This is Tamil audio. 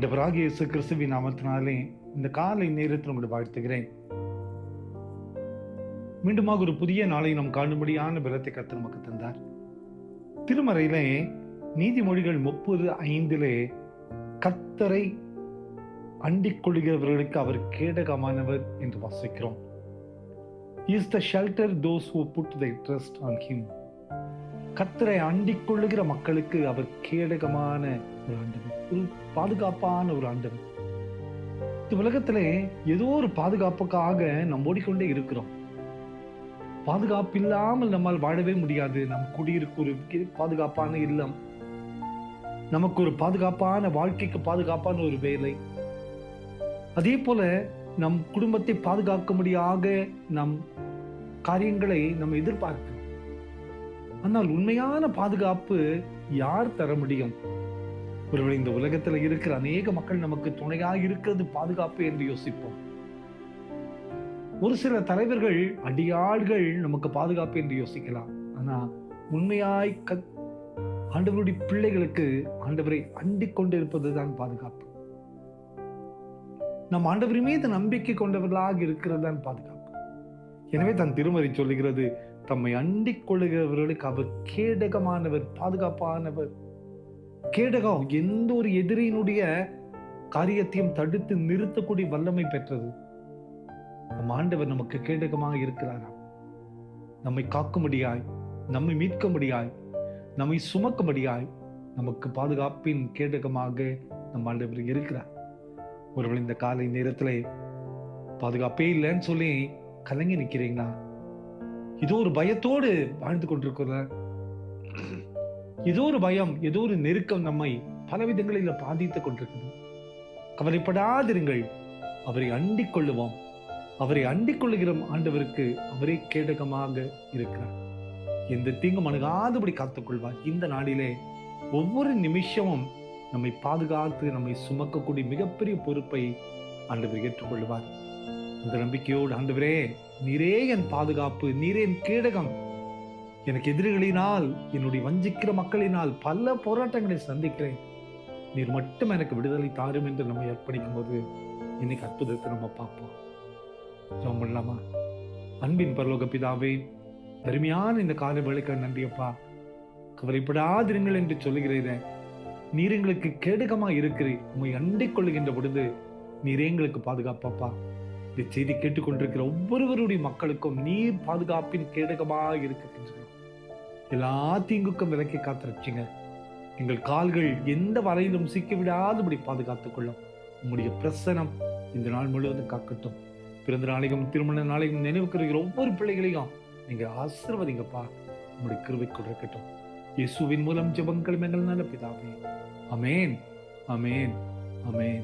ஆண்டவராகிய இயேசு கிறிஸ்துவின் நாமத்தினாலே இந்த காலை நேரத்தில் உங்களை வாழ்த்துகிறேன். மீண்டுமாக ஒரு புதிய நாளை நாம் காணும்படியான பலத்தை கர்த்தர் நமக்கு தந்தார். திருமறையிலே நீதிமொழிகள் 30:5 கர்த்தரை அண்டிக் கொள்கிறவர்களுக்கு அவர் கேடகமானவர் என்று வாசிக்கிறோம். He is the shelter those who put their trust on him. கர்த்தரை அண்டிக் கொள்ளுகிற மக்களுக்கு அவர் கேடகமான ஒரு ஆண்டவர், ஒரு பாதுகாப்பான ஒரு ஆண்டவர். இந்த உலகத்திலே ஏதோ ஒரு பாதுகாப்புக்காக நாம் ஓடிக்கொண்டே இருக்கிறோம். பாதுகாப்பு இல்லாமல் நம்மால் வாழவே முடியாது. நம் குடியிருக்க ஒரு பாதுகாப்பான இல்லம், நமக்கு ஒரு பாதுகாப்பான வாழ்க்கைக்கு பாதுகாப்பான ஒரு வேலை, அதே போல நம் குடும்பத்தை பாதுகாக்கும்படியாக நம் காரியங்களை நம்ம எதிர்பார்க்கிறோம். ஆனால் உண்மையான பாதுகாப்பு யார் தர முடியும்? ஒருவேளை இந்த உலகத்துல இருக்கிற அநேக மக்கள் நமக்கு துணையாக இருக்கிறது பாதுகாப்பு என்று யோசிப்போம். ஒரு சில தலைவர்கள், அடியாள்கள் நமக்கு பாதுகாப்பு என்று யோசிக்கலாம். ஆனா உண்மையாய் ஆண்டவருடைய பிள்ளைகளுக்கு ஆண்டவரை அண்டிக் கொண்டிருப்பதுதான் பாதுகாப்பு. நம் ஆண்டவர் மீது நம்பிக்கை கொண்டவர்களாக இருக்கிறது தான் பாதுகாப்பு. எனவே தன் திருமறை சொல்லுகிறது, தம்மை அண்டிக் கொள்ளுகிறவர்களுக்கு அவர் கேடகமானவர், பாதுகாப்பானவர். கேடகம் எந்த ஒரு எதிரியினுடைய காரியத்தையும் தடுத்து நிறுத்தக்கூடிய வல்லமை பெற்றது. நம் ஆண்டவர் நமக்கு கேடகமாக இருக்கிறாராம். நம்மை காக்கும்படியாய், நம்மை மீட்கும்படியாய், நம்மை சுமக்கும்படியாய் நமக்கு பாதுகாப்பின் கேடகமாக நம் ஆண்டவர் இருக்கிறார். ஒருவேளை இந்த காலை நேரத்திலே பாதுகாப்பே இல்லைன்னு சொல்லி கலங்கி நிற்கிறீங்களா? ஏதோ ஒரு பயத்தோடு வாழ்ந்து கொண்டிருக்கிற, ஏதோ ஒரு பயம், ஏதோ ஒரு நெருக்கம் நம்மை பல விதங்களில் பாதித்துக் கொண்டிருக்கிறது. கவலைப்படாதிருங்கள், அவரை அண்டிக் கொள்ளுவோம். அவரை அண்டிக் கொள்ளுகிற ஆண்டவருக்கு அவரே கேடகமாக இருக்கிறார். எந்த தீங்கும் அணுகாதபடி காத்துக்கொள்வார். இந்த நாளிலே ஒவ்வொரு நிமிஷமும் நம்மை பாதுகாத்து நம்மை சுமக்கக்கூடிய மிகப்பெரிய பொறுப்பை ஆண்டவர் ஏற்றுக்கொள்வார். அந்த நம்பிக்கையோடு, ஆண்டவரே நீரே என் பாதுகாப்பு, நீரே என் கேடகம். எனக்கு எதிரிகளினால், என்னுடைய வஞ்சிக்கிற மக்களினால் பல போராட்டங்களை சந்திக்கிறேன். நீர் மட்டும் எனக்கு விடுதலை தாரும் என்று நம்மை அர்ப்பணிக்கும் போது இன்னைக்கு அற்புதத்தை நம்ம பார்ப்போம். ஜெபம் பண்ணலாமா? அன்பின் பரலோக பிதாவே, அருமையான இந்த கால வேளைக்கு நன்றியப்பா. கவலைப்படாதிருங்கள் என்று சொல்லுகிறேன். நீர் எங்களுக்கு கேடகமா இருக்கிறீர். உண்மை அண்டிக் கொள்ளுகின்ற பொழுது நீரே எங்களுக்கு பாதுகாப்பாப்பா. இந்த செய்தி கேட்டுக்கொண்டிருக்கிற ஒவ்வொருவருடைய மக்களுக்கும் நீர் பாதுகாப்பின் கேடகமாக இருக்கின்ற எல்லா தீங்குக்கும் விலக்கி காத்திருச்சிங்க. எங்கள் கால்கள் எந்த வரையிலும் சிக்கி விடாதபடி பாதுகாத்துக் கொள்ளும். உங்களுடைய பிரசனம் இந்த நாள் முழுவதும் காக்கட்டும். பிறந்த நாளையும் திருமண நாளையும் நினைவுக்குற ஒவ்வொரு பிள்ளைகளையும் நீங்க ஆசீர்வதிங்கப்பா. உங்களுடைய கிருபை கொடுக்கட்டும். இயேசுவின் மூலம் ஜெபங்கள் எங்கள் நல்ல பிதாவே. ஆமென், ஆமென், ஆமென்.